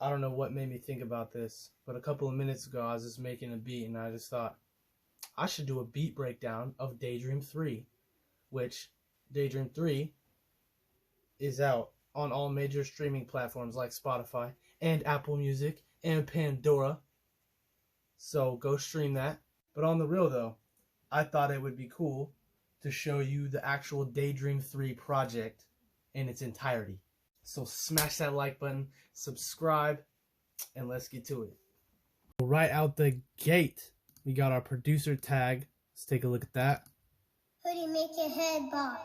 I don't know what made me think about this, but a couple of minutes ago I was just making a beat and I just thought I should do a beat breakdown of Daydream 3, which Daydream 3 is out on all major streaming platforms like Spotify and Apple Music and Pandora. So go stream that. But on the real though, I thought it would be cool to show you the actual Daydream 3 project in its entirety. So smash that like button, subscribe, and let's get to it. Right out the gate, we got our producer tag. Let's take a look at that. Hoodie, make your head bob.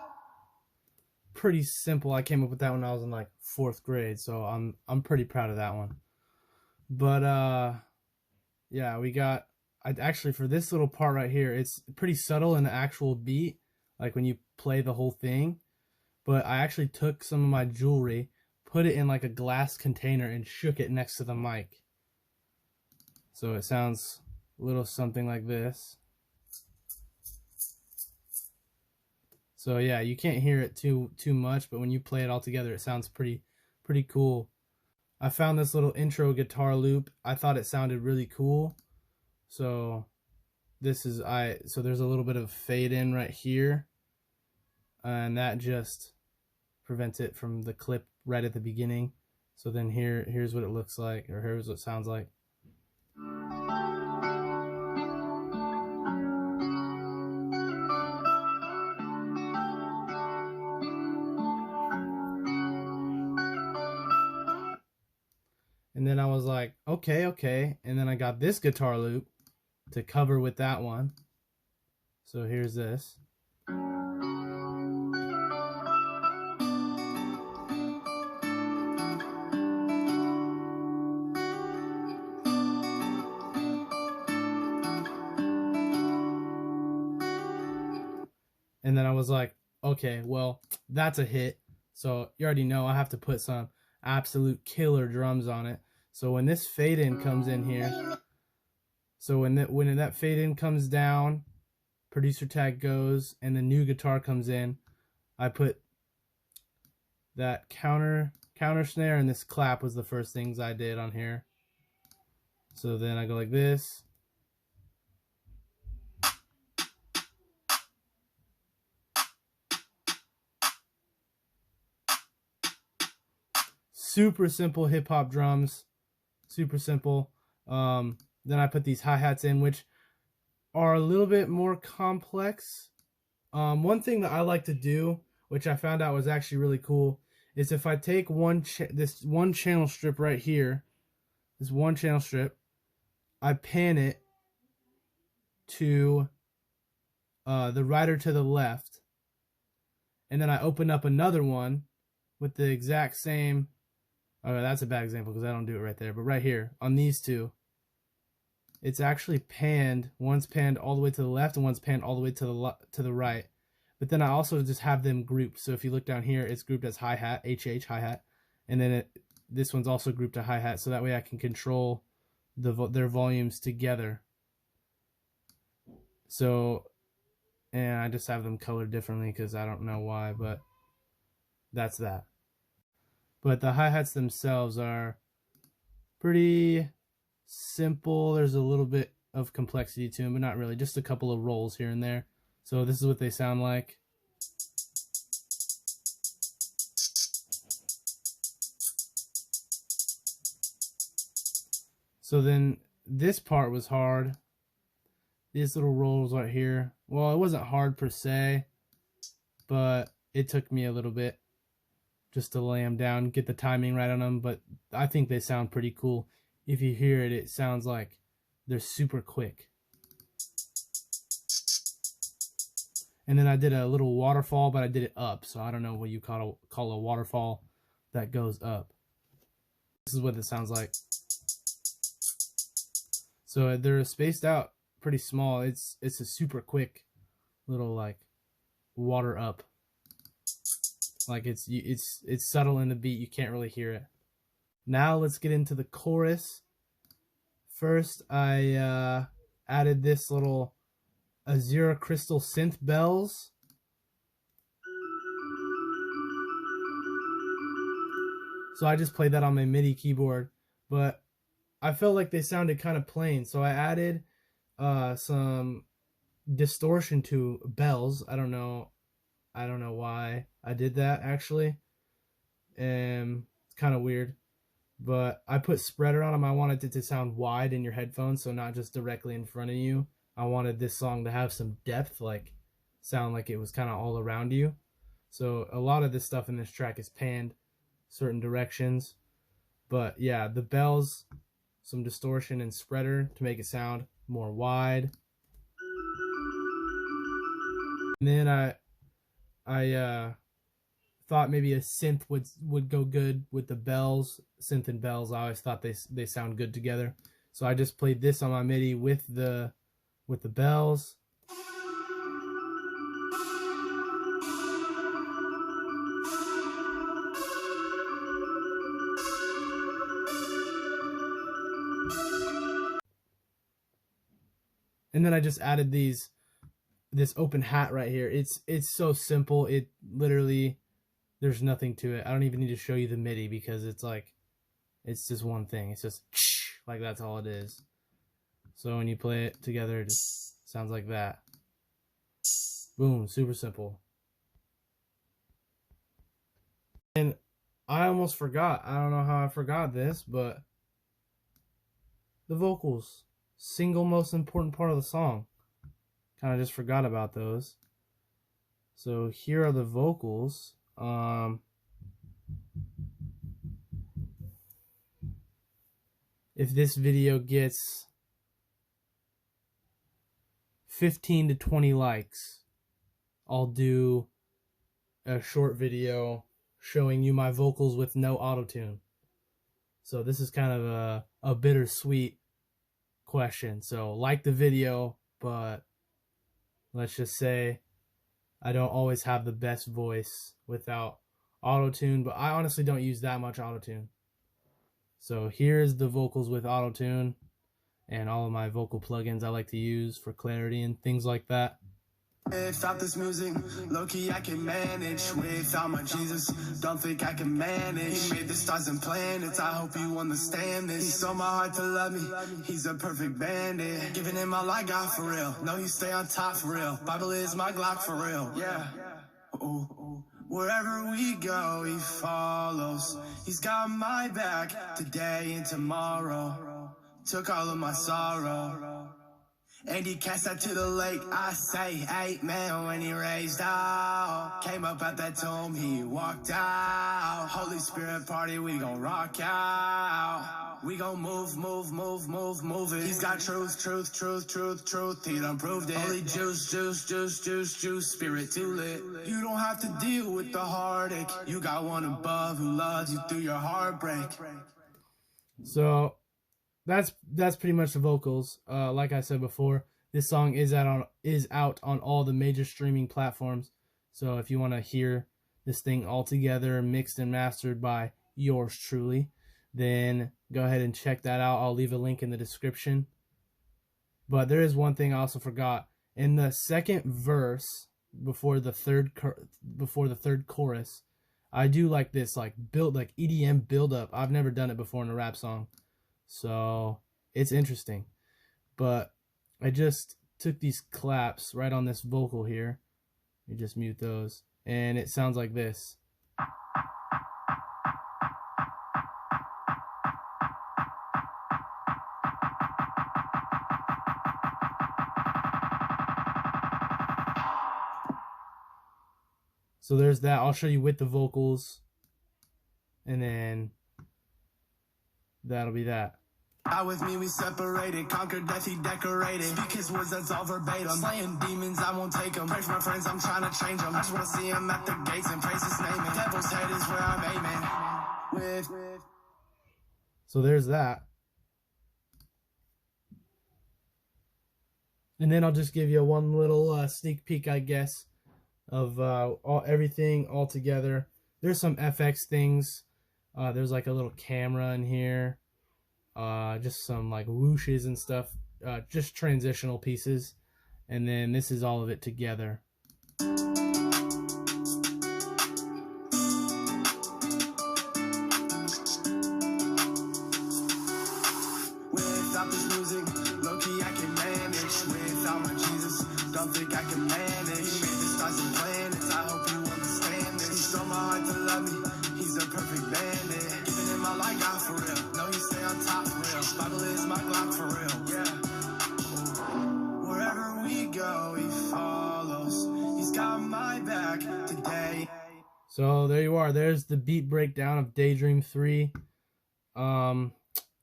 Pretty simple. I came up with that when I was in like 4th grade, so I'm pretty proud of that one. But yeah, we got actually for this little part right here, it's pretty subtle in the actual beat, like when you play the whole thing. But I actually took some of my jewelry, put it in like a glass container and shook it next to the mic. So it sounds a little something like this. So yeah, you can't hear it too much, but when you play it all together, it sounds pretty cool. I found this little intro guitar loop. I thought it sounded really cool. So this is so there's a little bit of fade in right here, and that just prevents it from the clip right at the beginning. So then here's what it looks like, or here's what it sounds like. And then I was like, okay. And then I got this guitar loop to cover with that one. So here's this. And then I was like, okay, well, that's a hit. So you already know I have to put some absolute killer drums on it. So when this fade in comes in here, so when that fade in comes down, producer tag goes, and the new guitar comes in, I put that counter snare, and this clap was the first things I did on here. So then I go like this. Super simple hip-hop drums, super simple. Then I put these hi-hats in, which are a little bit more complex. One thing that I like to do, which I found out was actually really cool, is if I take this one channel strip right here, this one channel strip, I pan it to the right or to the left, and then I open up another one with the exact same. Oh, that's a bad example because I don't do it right there. But right here, on these two, it's actually panned. One's panned all the way to the left and one's panned all the way to the right. But then I also just have them grouped. So if you look down here, it's grouped as hi-hat, HH, hi-hat. And then this one's also grouped to hi-hat. So that way I can control their volumes together. So, and I just have them colored differently because I don't know why, but that's that. But the hi-hats themselves are pretty simple. There's a little bit of complexity to them, but not really. Just a couple of rolls here and there. So this is what they sound like. So then this part was hard. These little rolls right here. Well, it wasn't hard per se, but it took me a little bit just to lay them down, get the timing right on them, but I think they sound pretty cool. If you hear it, it sounds like they're super quick. And then I did a little waterfall, but I did it up, so I don't know what you call a waterfall that goes up. This is what it sounds like. So they're spaced out pretty small. It's a super quick little like water up. Like it's subtle in the beat, you can't really hear it. Now let's get into the chorus. First, I added this little Azura Crystal synth bells. So I just played that on my MIDI keyboard, but I felt like they sounded kind of plain, so I added some distortion to bells. I don't know why I did that actually. It's kind of weird, but I put spreader on them. I wanted it to sound wide in your headphones, so not just directly in front of you. I wanted this song to have some depth, like sound like it was kind of all around you. So a lot of this stuff in this track is panned certain directions, but yeah, the bells, some distortion and spreader to make it sound more wide. And then I thought maybe a synth would go good with the bells. Synth and bells, I always thought they sound good together. So I just played this on my MIDI with the bells. And then I just added this open hat right here. It's so simple. It literally, there's nothing to it. I don't even need to show you the MIDI because it's just one thing. It's just like, that's all it is. So when you play it together, it just sounds like that. Boom, super simple. And I almost forgot. I don't know how I forgot this, but the vocals, single most important part of the song. Kind of just forgot about those. So here are the vocals. If this video gets 15 to 20 likes, I'll do a short video showing you my vocals with no auto-tune. So this is kind of a bittersweet question. So like the video, but let's just say I don't always have the best voice without auto-tune, but I honestly don't use that much auto-tune. So here's the vocals with auto-tune and all of my vocal plugins I like to use for clarity and things like that. Without this music, low-key I can manage. Without my Jesus, don't think I can manage. He made the stars and planets, I hope you understand this. He sold my heart to love me, he's a perfect bandit. Giving him all I got for real, know you stay on top for real. Bible is my Glock for real, yeah. Ooh. Wherever we go, he follows. He's got my back today and tomorrow. Took all of my sorrow. And he cast that to the lake, I say, amen, when he raised out. Came up at that tomb, he walked out. Holy Spirit party, we gon' rock out. We gon' move it. He's got truth, he done proved it. Holy juice, spirit too lit. You don't have to deal with the heartache. You got one above who loves you through your heartbreak. So that's pretty much the vocals. Like I said before, this song is out on all the major streaming platforms. So if you want to hear this thing all together, mixed and mastered by yours truly, then go ahead and check that out. I'll leave a link in the description. But there is one thing I also forgot. In the second verse, before the third chorus, I do like this like EDM build up. I've never done it before in a rap song. So it's interesting. But I just took these claps right on this vocal here. You just mute those. And it sounds like this. So there's that. I'll show you with the vocals. And then that'll be that. Out with me, we separated, conquered death, he decorated. Speak his words, that's all verbatim. Slaying demons, I won't take them. Pray for my friends, I'm trying to change them. I just want to see him at the gates and praise his name. And devil's head is where I'm aiming. So there's that. And then I'll just give you one little sneak peek, I guess, of everything all together. There's some FX things. There's like a little camera in here. Just some like whooshes and stuff, just transitional pieces, and then this is all of it together. Without this music, low-key I can manage. Without my Jesus, don't think I can manage. He made the stars and planets, I hope you understand this. He stole my heart to love me, he's a perfect bandit. Giving him my life out for real, know he stay on top real. Bible is my Glock for real, yeah. Wherever we go, he follows. He's got my back today. So there you are. There's the beat breakdown of Daydream 3.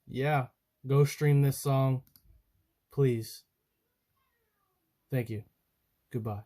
Yeah, go stream this song, please. Thank you. Goodbye.